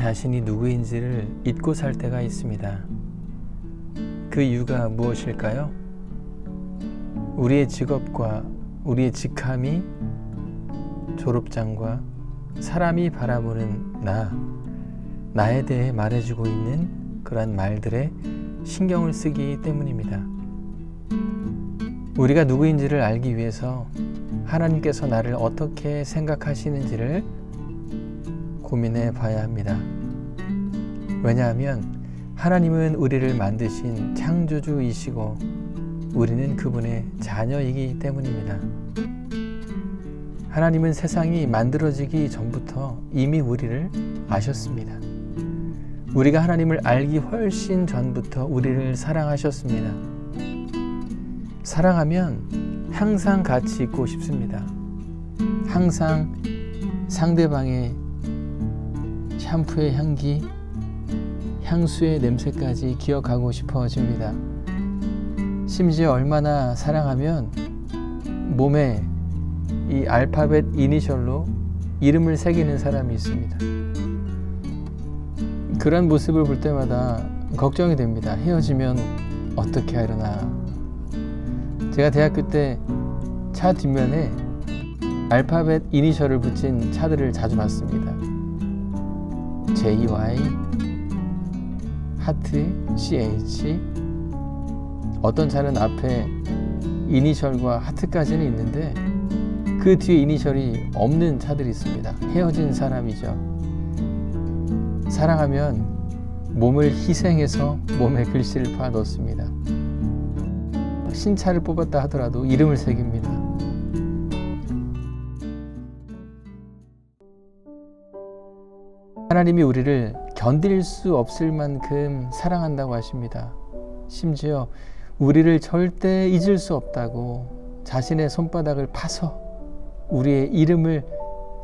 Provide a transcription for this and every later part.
자신이 누구인지를 잊고 살 때가 있습니다. 그 이유가 무엇일까요? 우리의 직업과 우리의 직함이 졸업장과 사람이 바라보는 나에 대해 말해주고 있는 그러한 말들에 신경을 쓰기 때문입니다. 우리가 누구인지를 알기 위해서 하나님께서 나를 어떻게 생각하시는지를 고민해 봐야 합니다. 왜냐하면 하나님은 우리를 만드신 창조주이시고 우리는 그분의 자녀이기 때문입니다. 하나님은 세상이 만들어지기 전부터 이미 우리를 아셨습니다. 우리가 하나님을 알기 훨씬 전부터 우리를 사랑하셨습니다. 사랑하면 항상 같이 있고 싶습니다. 항상 상대방의 샴푸의 향기, 향수의 냄새까지 기억하고 싶어집니다. 심지어 얼마나 사랑하면 몸에 이 알파벳 이니셜로 이름을 새기는 사람이 있습니다. 그런 모습을 볼 때마다 걱정이 됩니다. 헤어지면 어떻게 하려나. 제가 대학교 때 차 뒷면에 알파벳 이니셜을 붙인 차들을 자주 봤습니다. JY, 하트, CH. 어떤 차는 앞에 이니셜과 하트까지는 있는데 그 뒤에 이니셜이 없는 차들이 있습니다. 헤어진 사람이죠. 사랑하면 몸을 희생해서 몸에 글씨를 파 넣습니다. 신차를 뽑았다 하더라도 이름을 새깁니다. 하나님이 우리를 견딜 수 없을 만큼 사랑한다고 하십니다. 심지어 우리를 절대 잊을 수 없다고 자신의 손바닥을 파서 우리의 이름을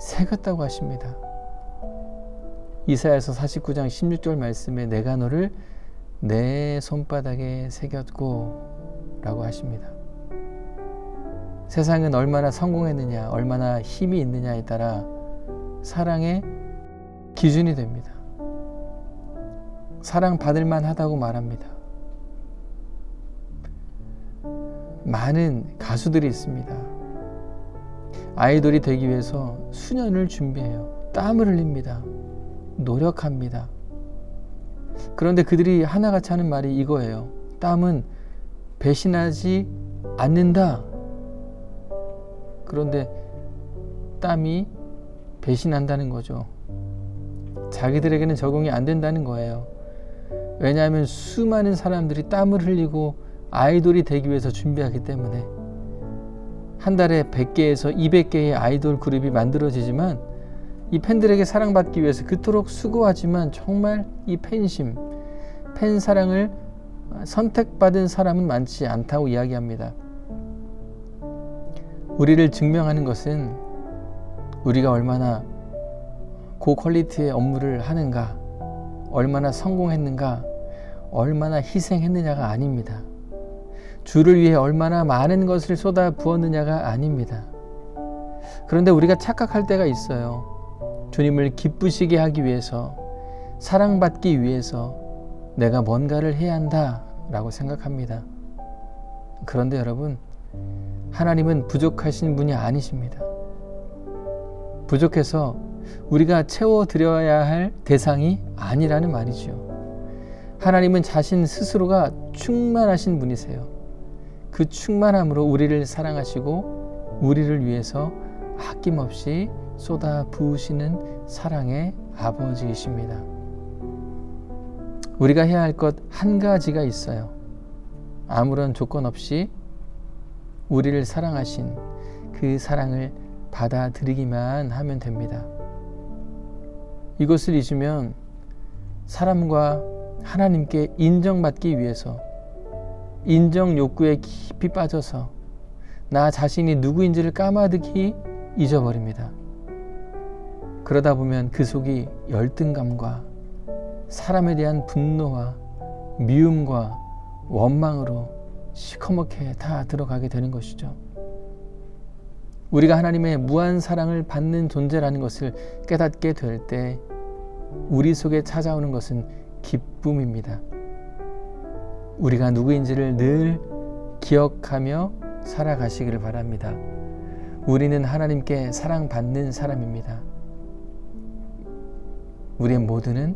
새겼다고 하십니다. 이사야서 49장 16절 말씀에 내가 너를 내 손바닥에 새겼고 라고 하십니다. 세상은 얼마나 성공했느냐, 얼마나 힘이 있느냐에 따라 사랑의 기준이 됩니다. 사랑받을 만하다고 말합니다. 많은 가수들이 있습니다. 아이돌이 되기 위해서 수년을 준비해요. 땀을 흘립니다. 노력합니다. 그런데 그들이 하나같이 하는 말이 이거예요. 땀은 배신하지 않는다. 그런데 땀이 배신한다는 거죠. 자기들에게는 적용이 안 된다는 거예요. 왜냐하면 수많은 사람들이 땀을 흘리고 아이돌이 되기 위해서 준비하기 때문에 한 달에 100개에서 200개의 아이돌 그룹이 만들어지지만 이 팬들에게 사랑받기 위해서 그토록 수고하지만 정말 이 팬심, 팬 사랑을 선택받은 사람은 많지 않다고 이야기합니다. 우리를 증명하는 것은 우리가 얼마나 고퀄리티의 업무를 하는가, 얼마나 성공했는가, 얼마나 희생했느냐가 아닙니다. 주를 위해 얼마나 많은 것을 쏟아 부었느냐가 아닙니다. 그런데 우리가 착각할 때가 있어요. 주님을 기쁘시게 하기 위해서, 사랑받기 위해서 내가 뭔가를 해야 한다 라고 생각합니다. 그런데 여러분, 하나님은 부족하신 분이 아니십니다. 부족해서 우리가 채워드려야 할 대상이 아니라는 말이죠. 하나님은 자신 스스로가 충만하신 분이세요. 그 충만함으로 우리를 사랑하시고 우리를 위해서 아낌없이 쏟아 부으시는 사랑의 아버지이십니다. 우리가 해야 할 것 한 가지가 있어요. 아무런 조건 없이 우리를 사랑하신 그 사랑을 받아들이기만 하면 됩니다. 이것을 잊으면 사람과 하나님께 인정받기 위해서 인정 욕구에 깊이 빠져서 나 자신이 누구인지를 까마득히 잊어버립니다. 그러다 보면 그 속이 열등감과 사람에 대한 분노와 미움과 원망으로 시커멓게 다 들어가게 되는 것이죠. 우리가 하나님의 무한 사랑을 받는 존재라는 것을 깨닫게 될 때 우리 속에 찾아오는 것은 기쁨입니다. 우리가 누구인지를 늘 기억하며 살아가시기를 바랍니다. 우리는 하나님께 사랑받는 사람입니다. 우리 모두는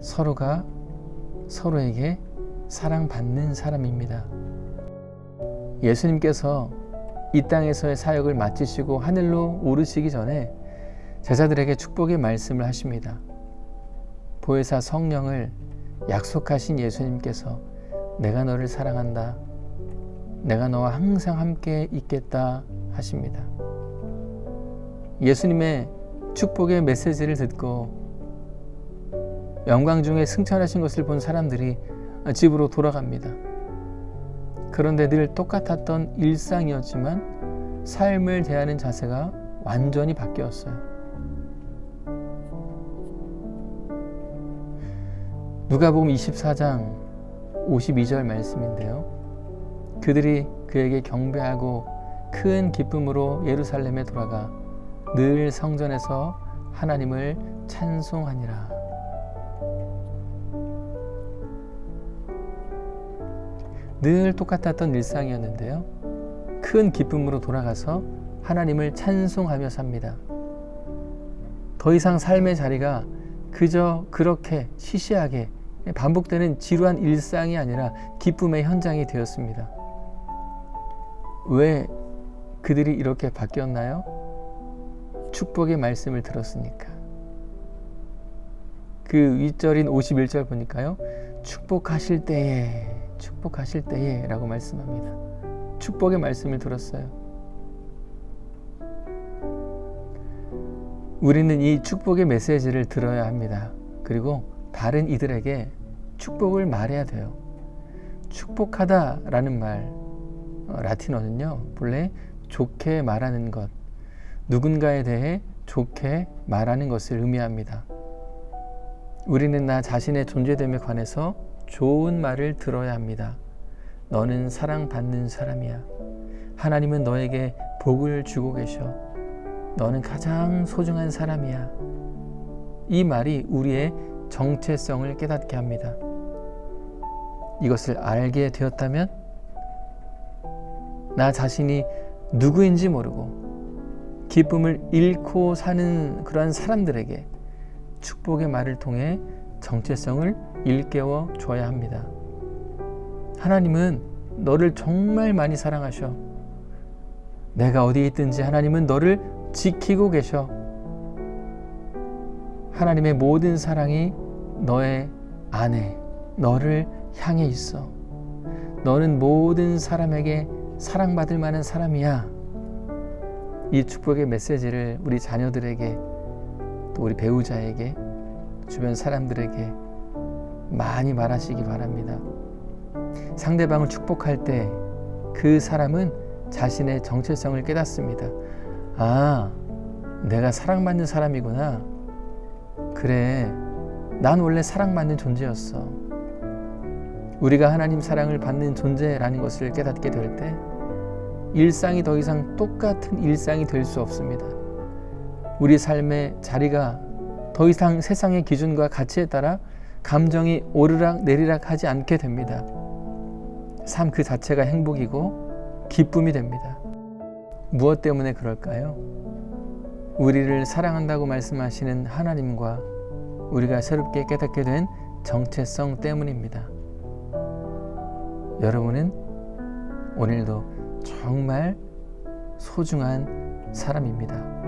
서로가 서로에게 사랑받는 사람입니다. 예수님께서 이 땅에서의 사역을 마치시고 하늘로 오르시기 전에 제자들에게 축복의 말씀을 하십니다. 보혜사 성령을 약속하신 예수님께서 내가 너를 사랑한다. 내가 너와 항상 함께 있겠다 하십니다. 예수님의 축복의 메시지를 듣고 영광 중에 승천하신 것을 본 사람들이 집으로 돌아갑니다. 그런데 늘 똑같았던 일상이었지만 삶을 대하는 자세가 완전히 바뀌었어요. 누가복음 24장 52절 말씀인데요. 그들이 그에게 경배하고 큰 기쁨으로 예루살렘에 돌아가 늘 성전에서 하나님을 찬송하니라. 늘 똑같았던 일상이었는데요. 큰 기쁨으로 돌아가서 하나님을 찬송하며 삽니다. 더 이상 삶의 자리가 그저 그렇게 시시하게 반복되는 지루한 일상이 아니라 기쁨의 현장이 되었습니다. 왜 그들이 이렇게 바뀌었나요? 축복의 말씀을 들었으니까. 그 윗절인 51절 보니까요. 축복하실 때에 라고 말씀합니다. 축복의 말씀을 들었어요. 우리는 이 축복의 메시지를 들어야 합니다. 그리고 다른 이들에게 축복을 말해야 돼요. 축복하다라는 말, 라틴어는요, 본래 좋게 말하는 것, 누군가에 대해 좋게 말하는 것을 의미합니다. 우리는 나 자신의 존재됨에 관해서 좋은 말을 들어야 합니다. 너는 사랑받는 사람이야. 하나님은 너에게 복을 주고 계셔. 너는 가장 소중한 사람이야. 이 말이 우리의 정체성을 깨닫게 합니다. 이것을 알게 되었다면 나 자신이 누구인지 모르고 기쁨을 잃고 사는 그러한 사람들에게 축복의 말을 통해 정체성을 일깨워 줘야 합니다. 하나님은 너를 정말 많이 사랑하셔. 내가 어디에 있든지 하나님은 너를 지키고 계셔. 하나님의 모든 사랑이 너의 안에, 너를 향해 있어. 너는 모든 사람에게 사랑받을 만한 사람이야. 이 축복의 메시지를 우리 자녀들에게, 또 우리 배우자에게, 주변 사람들에게 많이 말하시기 바랍니다. 상대방을 축복할 때 그 사람은 자신의 정체성을 깨닫습니다. 아, 내가 사랑받는 사람이구나. 그래, 난 원래 사랑받는 존재였어. 우리가 하나님 사랑을 받는 존재라는 것을 깨닫게 될 때 일상이 더 이상 똑같은 일상이 될 수 없습니다. 우리 삶의 자리가 더 이상 세상의 기준과 가치에 따라 감정이 오르락 내리락 하지 않게 됩니다. 삶 그 자체가 행복이고 기쁨이 됩니다. 무엇 때문에 그럴까요? 우리를 사랑한다고 말씀하시는 하나님과 우리가 새롭게 깨닫게 된 정체성 때문입니다. 여러분은 오늘도 정말 소중한 사람입니다.